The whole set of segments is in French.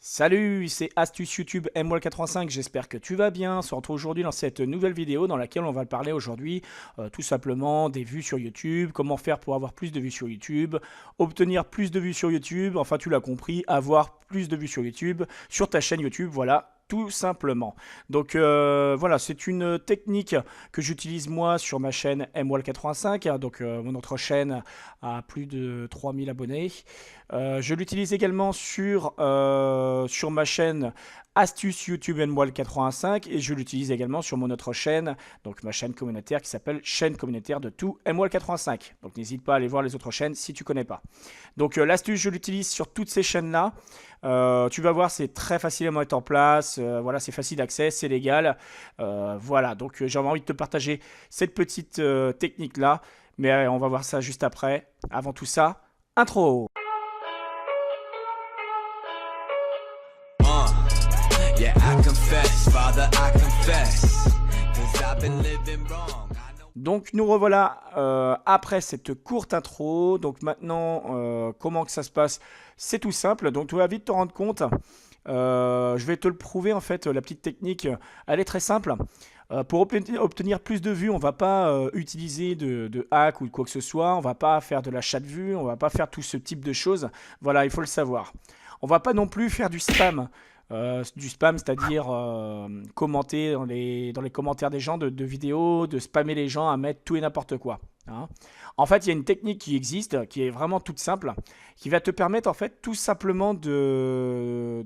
Salut, c'est Astuce YouTube MWall85, j'espère que tu vas bien. On se retrouve aujourd'hui dans cette nouvelle vidéo dans laquelle on va parler aujourd'hui tout simplement des vues sur YouTube, comment faire pour avoir plus de vues sur YouTube, obtenir plus de vues sur YouTube, enfin tu l'as compris, avoir plus de vues sur YouTube, sur ta chaîne YouTube, voilà. Tout simplement. Donc voilà, c'est une technique que j'utilise moi sur ma chaîne MWall85. Donc mon autre chaîne a plus de 3000 abonnés. Je l'utilise également sur ma chaîne Astuce YouTube MWall85 et je l'utilise également sur mon autre chaîne, donc ma chaîne communautaire qui s'appelle Chaîne communautaire de tout MWall85. Donc n'hésite pas à aller voir les autres chaînes si tu connais pas. Donc l'astuce, je l'utilise sur toutes ces chaînes-là. Tu vas voir, c'est très facile à mettre en place. Voilà, c'est facile d'accès, c'est légal. Voilà, donc j'avais envie de te partager cette petite technique-là. Mais on va voir ça juste après. Avant tout ça, intro. Yeah, I confess, Father, I confess, 'cause I've been living wrong. Donc nous revoilà après cette courte intro. Donc maintenant, comment que ça se passe? C'est tout simple. Donc tu vas vite te rendre compte. Je vais te le prouver en fait. La petite technique, elle est très simple. Pour obtenir plus de vues, on va pas utiliser de hack ou de quoi que ce soit. On va pas faire de l'achat de vues. On va pas faire tout ce type de choses. Voilà, il faut le savoir. On va pas non plus faire du spam. Du spam, c'est-à-dire commenter dans les commentaires des gens de vidéos, de spammer les gens à mettre tout et n'importe quoi. Hein. En fait, il y a une technique qui existe, qui est vraiment toute simple, qui va te permettre en fait tout simplement de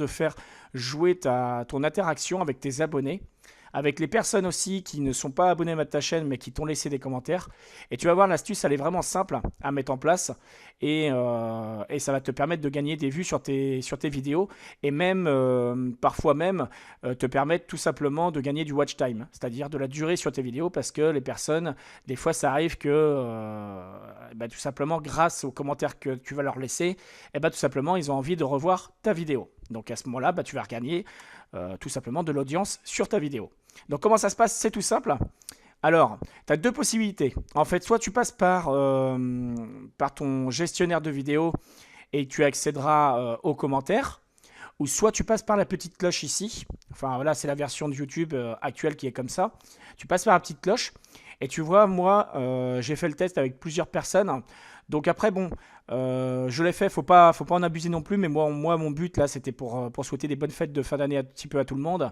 faire jouer ton interaction avec tes abonnés, avec les personnes aussi qui ne sont pas abonnées à ta chaîne mais qui t'ont laissé des commentaires. Et tu vas voir, l'astuce, elle est vraiment simple à mettre en place et ça va te permettre de gagner des vues sur tes vidéos et même parfois même te permettre tout simplement de gagner du watch time, c'est-à-dire de la durée sur tes vidéos parce que les personnes, des fois ça arrive que tout simplement grâce aux commentaires que tu vas leur laisser, tout simplement ils ont envie de revoir ta vidéo. Donc à ce moment-là, tu vas regagner tout simplement de l'audience sur ta vidéo. Donc comment ça se passe? C'est tout simple. Alors, tu as deux possibilités. En fait, soit tu passes par ton gestionnaire de vidéos et tu accéderas aux commentaires, ou soit tu passes par la petite cloche ici. Enfin voilà, c'est la version de YouTube actuelle qui est comme ça. Tu passes par la petite cloche et tu vois, moi, j'ai fait le test avec plusieurs personnes. Donc après, bon, je l'ai fait, faut pas en abuser non plus, mais moi mon but là, c'était pour souhaiter des bonnes fêtes de fin d'année un petit peu à tout le monde.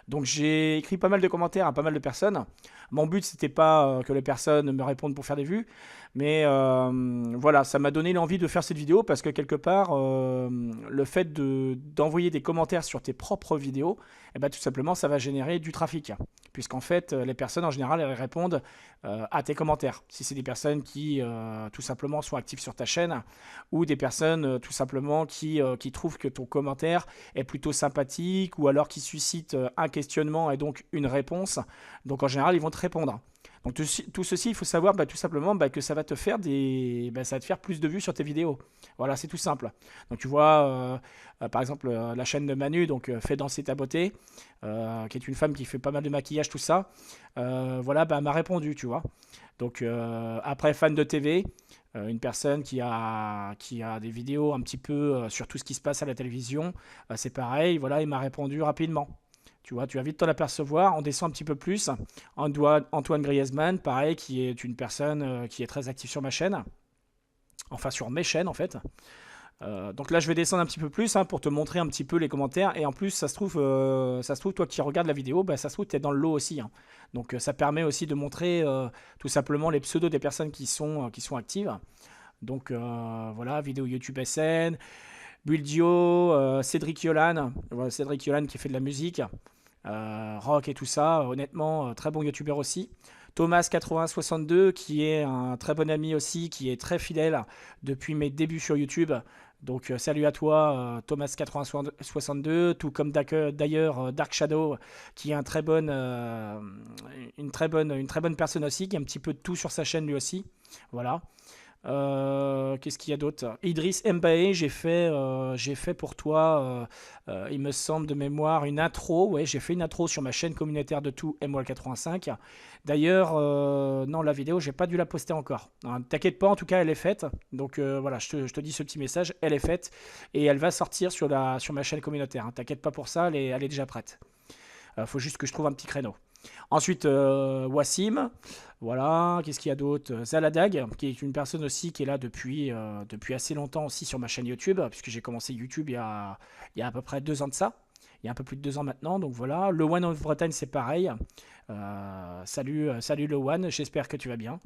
Donc j'ai écrit pas mal de commentaires à pas mal de personnes. Mon but, c'était pas que les personnes me répondent pour faire des vues, mais voilà, ça m'a donné l'envie de faire cette vidéo parce que quelque part, le fait d'envoyer des commentaires sur tes propres vidéos, tout simplement, ça va générer du trafic. Puisqu'en fait, les personnes en général, elles répondent à tes commentaires. Si c'est des personnes qui tout simplement sont actives sur ta chaîne ou des personnes tout simplement qui trouvent que ton commentaire est plutôt sympathique ou alors qui suscite un questionnement et donc une réponse. Donc en général, ils vont te répondre. Donc tout ceci, il faut savoir tout simplement que ça va te faire ça va te faire plus de vues sur tes vidéos. Voilà, c'est tout simple. Donc tu vois, par exemple, la chaîne de Manu, donc Fais danser ta beauté, qui est une femme qui fait pas mal de maquillage, tout ça. Voilà, elle m'a répondu, tu vois. Donc après, fan de TV, une personne qui a des vidéos un petit peu sur tout ce qui se passe à la télévision, c'est pareil, voilà, il m'a répondu rapidement. Tu vois, tu vas vite t'en apercevoir. On descend un petit peu plus. Antoine Griezmann, pareil, qui est une personne qui est très active sur ma chaîne. Enfin, sur mes chaînes, en fait. Donc là, je vais descendre un petit peu plus pour te montrer un petit peu les commentaires. Et en plus, ça se trouve, toi qui regardes la vidéo, ça se trouve, tu es dans le lot aussi. Donc ça permet aussi de montrer tout simplement les pseudos des personnes qui sont actives. Donc voilà, vidéo YouTube SN, Buldio, Cédric Yolan. Voilà, Cédric Yolan qui fait de la musique. Rock et tout ça, honnêtement, très bon youtubeur aussi. Thomas8062 qui est un très bon ami aussi, qui est très fidèle depuis mes débuts sur YouTube. Donc salut à toi Thomas8062, tout comme d'ailleurs Dark Shadow qui est une très bonne personne aussi, qui a un petit peu de tout sur sa chaîne lui aussi. Voilà. Qu'est-ce qu'il y a d'autre? Idriss Mbaye, j'ai fait pour toi, il me semble de mémoire, une intro. Ouais, j'ai fait une intro sur ma chaîne communautaire de tout, MWall85. D'ailleurs, non, la vidéo, j'ai pas dû la poster encore. Hein, t'inquiète pas, en tout cas, elle est faite. Donc voilà, je te dis ce petit message, elle est faite et elle va sortir sur ma chaîne communautaire. Hein. T'inquiète pas pour ça, elle est déjà prête. Faut juste que je trouve un petit créneau. Ensuite, Wassim, voilà, qu'est-ce qu'il y a d'autre? Zaladag, qui est une personne aussi qui est là depuis assez longtemps aussi sur ma chaîne YouTube, puisque j'ai commencé YouTube il y a à peu près 2 ans de ça. Il y a un peu plus de 2 ans maintenant, donc voilà. Le One of Bretagne, c'est pareil. Salut le One, j'espère que tu vas bien.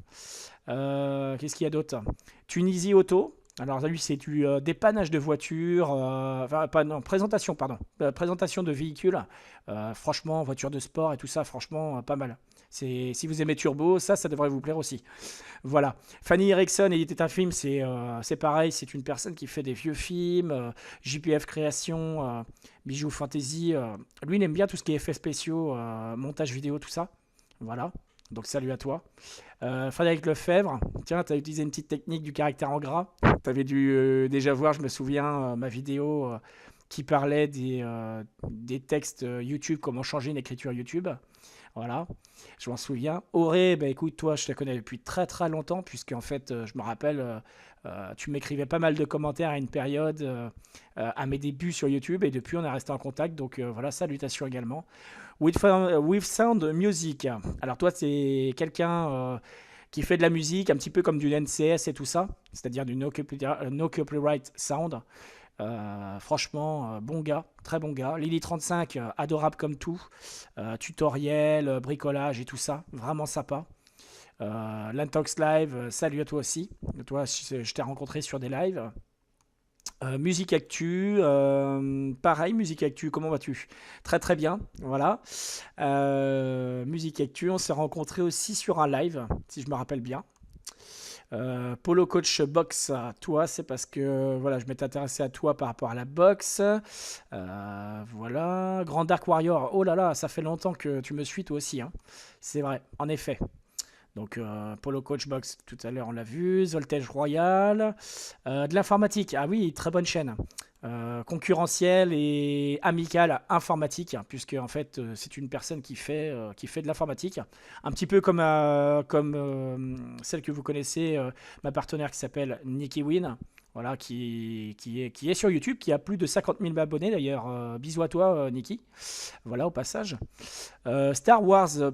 Qu'est-ce qu'il y a d'autre? Tunisie Auto. Alors lui, c'est du dépannage de voitures, enfin pas non, présentation, pardon, présentation de véhicules. Franchement, voitures de sport et tout ça, franchement, pas mal. Si vous aimez Turbo, ça devrait vous plaire aussi. Voilà. Fanny Erickson, Il était un film, c'est pareil, c'est une personne qui fait des vieux films, JPF Création, Bijoux Fantasy. Lui, il aime bien tout ce qui est effets spéciaux, montage vidéo, tout ça. Voilà. Donc salut à toi. Frédéric Lefebvre, tiens, tu as utilisé une petite technique du caractère en gras. Tu avais dû déjà voir, je me souviens, ma vidéo qui parlait des textes YouTube, comment changer une écriture YouTube. Voilà, je m'en souviens. Auré, bah écoute, toi, je te connais depuis très très longtemps, puisque en fait, je me rappelle, tu m'écrivais pas mal de commentaires à une période, à mes débuts sur YouTube, et depuis, on est resté en contact. Donc voilà, salutations également. With Sound Music. Alors toi, c'est quelqu'un qui fait de la musique, un petit peu comme du NCS et tout ça, c'est-à-dire du no copyright sound. Franchement, bon gars, très bon gars. Lily35, adorable comme tout. Tutoriel, bricolage et tout ça, vraiment sympa. Lantox Live, salut à toi aussi. Toi, je t'ai rencontré sur des lives. Musique Actu, pareil, Musique Actu, comment vas-tu? Très très bien, voilà. Musique Actu, on s'est rencontré aussi sur un live, si je me rappelle bien. Polo Coach Box, toi, c'est parce que voilà, je m'étais intéressé à toi par rapport à la boxe. Voilà. Grand Dark Warrior, oh là là, ça fait longtemps que tu me suis toi aussi. Hein. C'est vrai, en effet. Donc Polo Coach Box, tout à l'heure on l'a vu. Voltage Royal. De l'informatique, ah oui, très bonne chaîne. Concurrentielle et amicale informatique, hein, puisque en fait c'est une personne qui fait de l'informatique, un petit peu comme celle que vous connaissez, ma partenaire qui s'appelle Nikki Win, voilà, qui est sur YouTube, qui a plus de 50 000 abonnés d'ailleurs. Bisous à toi, Nikki. Voilà, au passage. Star Wars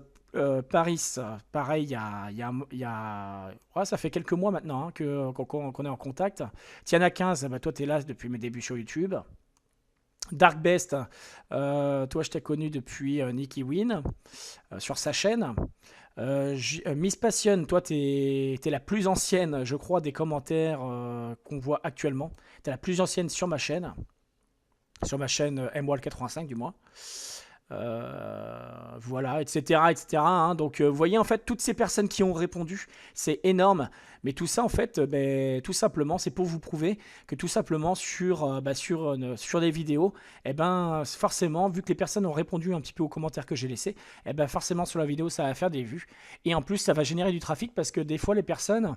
Paris, pareil, ouais, ça fait quelques mois maintenant hein, qu'on est en contact. Tiana 15, bah, toi tu es là depuis mes débuts sur YouTube. Dark Best, toi je t'ai connu depuis Nikki Win sur sa chaîne. Miss Passion, toi tu es la plus ancienne, je crois, des commentaires qu'on voit actuellement. Tu es la plus ancienne sur ma chaîne MWall85 du moins. Voilà, etc. etc. hein. Donc, vous voyez, en fait, toutes ces personnes qui ont répondu, c'est énorme. Mais tout ça, en fait, tout simplement, c'est pour vous prouver que tout simplement sur des vidéos, forcément, vu que les personnes ont répondu un petit peu aux commentaires que j'ai laissés, forcément, sur la vidéo, ça va faire des vues. Et en plus, ça va générer du trafic parce que des fois, les personnes,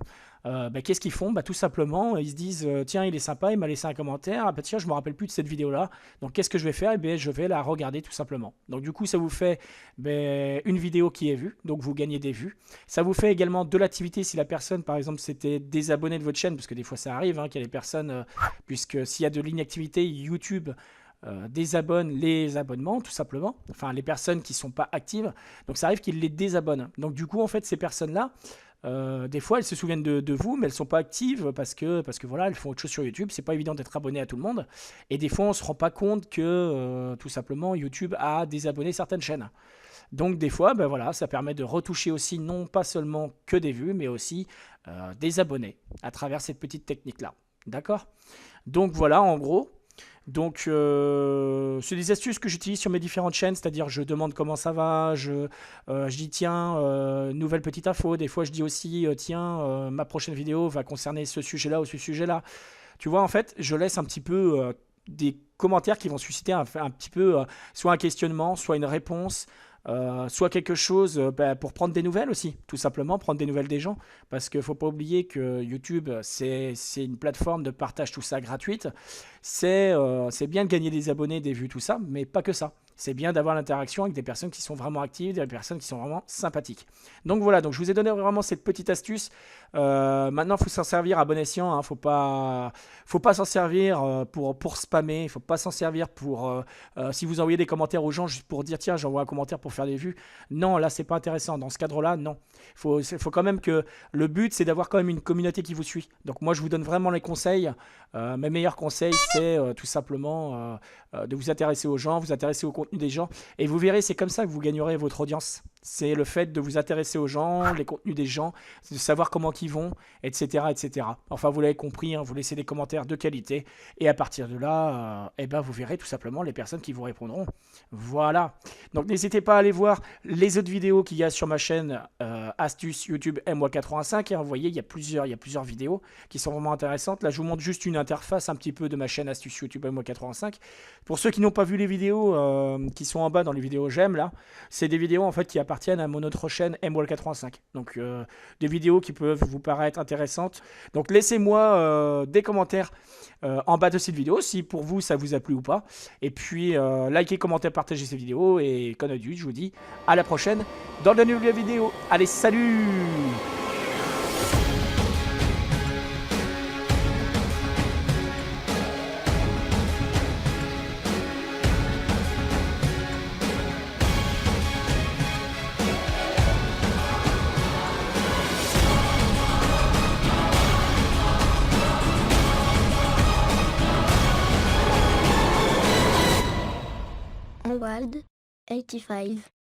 qu'est-ce qu'ils font? Tout simplement, ils se disent, tiens, il est sympa, il m'a laissé un commentaire. Ah, tiens, je me rappelle plus de cette vidéo-là. Donc, qu'est-ce que je vais faire? Je vais la regarder tout simplement. Donc, du coup, ça vous fait une vidéo qui est vue. Donc, vous gagnez des vues. Ça vous fait également de l'activité si la personne, par exemple, s'était désabonnée de votre chaîne, parce que des fois, ça arrive hein, qu'il y a des personnes, puisque s'il y a de l'inactivité, YouTube désabonne les abonnements, tout simplement. Enfin, les personnes qui ne sont pas actives. Donc, ça arrive qu'ils les désabonnent. Donc, du coup, en fait, ces personnes-là, des fois elles se souviennent de vous mais elles sont pas actives parce que voilà, elles font autre chose sur YouTube. C'est pas évident d'être abonné à tout le monde et des fois on se rend pas compte que tout simplement YouTube a désabonné certaines chaînes. Donc des fois voilà, ça permet de retoucher aussi non pas seulement que des vues mais aussi des abonnés à travers cette petite technique là, d'accord? Donc voilà en gros. Donc, c'est des astuces que j'utilise sur mes différentes chaînes, c'est-à-dire je demande comment ça va, je dis tiens, nouvelle petite info, des fois je dis aussi tiens, ma prochaine vidéo va concerner ce sujet-là ou ce sujet-là. Tu vois, en fait, je laisse un petit peu des commentaires qui vont susciter un petit peu soit un questionnement, soit une réponse, soit quelque chose pour prendre des nouvelles aussi, tout simplement, prendre des nouvelles des gens, parce qu'il ne faut pas oublier que YouTube, c'est une plateforme de partage tout ça gratuite. C'est bien de gagner des abonnés, des vues, tout ça, mais pas que ça. C'est bien d'avoir l'interaction avec des personnes qui sont vraiment actives, des personnes qui sont vraiment sympathiques. Donc voilà, donc je vous ai donné vraiment cette petite astuce. Maintenant, il faut s'en servir à bon escient. Hein. Faut pas s'en servir pour spammer. Il faut pas s'en servir pour si vous envoyez des commentaires aux gens juste pour dire tiens j'envoie un commentaire pour faire des vues. Non, là c'est pas intéressant. Dans ce cadre-là, non. Faut quand même que le but c'est d'avoir quand même une communauté qui vous suit. Donc moi je vous donne vraiment les conseils. Mes meilleurs conseils c'est tout simplement de vous intéresser aux gens, vous intéresser au contenu des gens. Et vous verrez, c'est comme ça que vous gagnerez votre audience. C'est le fait de vous intéresser aux gens, les contenus des gens, de savoir comment ils vont, etc., etc. Enfin, vous l'avez compris, hein, vous laissez des commentaires de qualité. Et à partir de là, eh ben, vous verrez tout simplement les personnes qui vous répondront. Voilà. Donc, n'hésitez pas à aller voir les autres vidéos qu'il y a sur ma chaîne Astuce YouTube MY85. Hein, vous voyez, il y a plusieurs vidéos qui sont vraiment intéressantes. Là, je vous montre juste une interface un petit peu de ma chaîne Astuce YouTube MY85. Pour ceux qui n'ont pas vu les vidéos qui sont en bas dans les vidéos j'aime, là, c'est des vidéos en fait qui appartiennent à mon autre chaîne MWall85. Donc des vidéos qui peuvent vous paraître intéressantes. Donc laissez-moi des commentaires en bas de cette vidéo si pour vous ça vous a plu ou pas. Et puis likez, commentez, partagez ces vidéos. Et comme d'habitude, je vous dis à la prochaine dans de nouvelles vidéos. Allez, salut! Onward 85.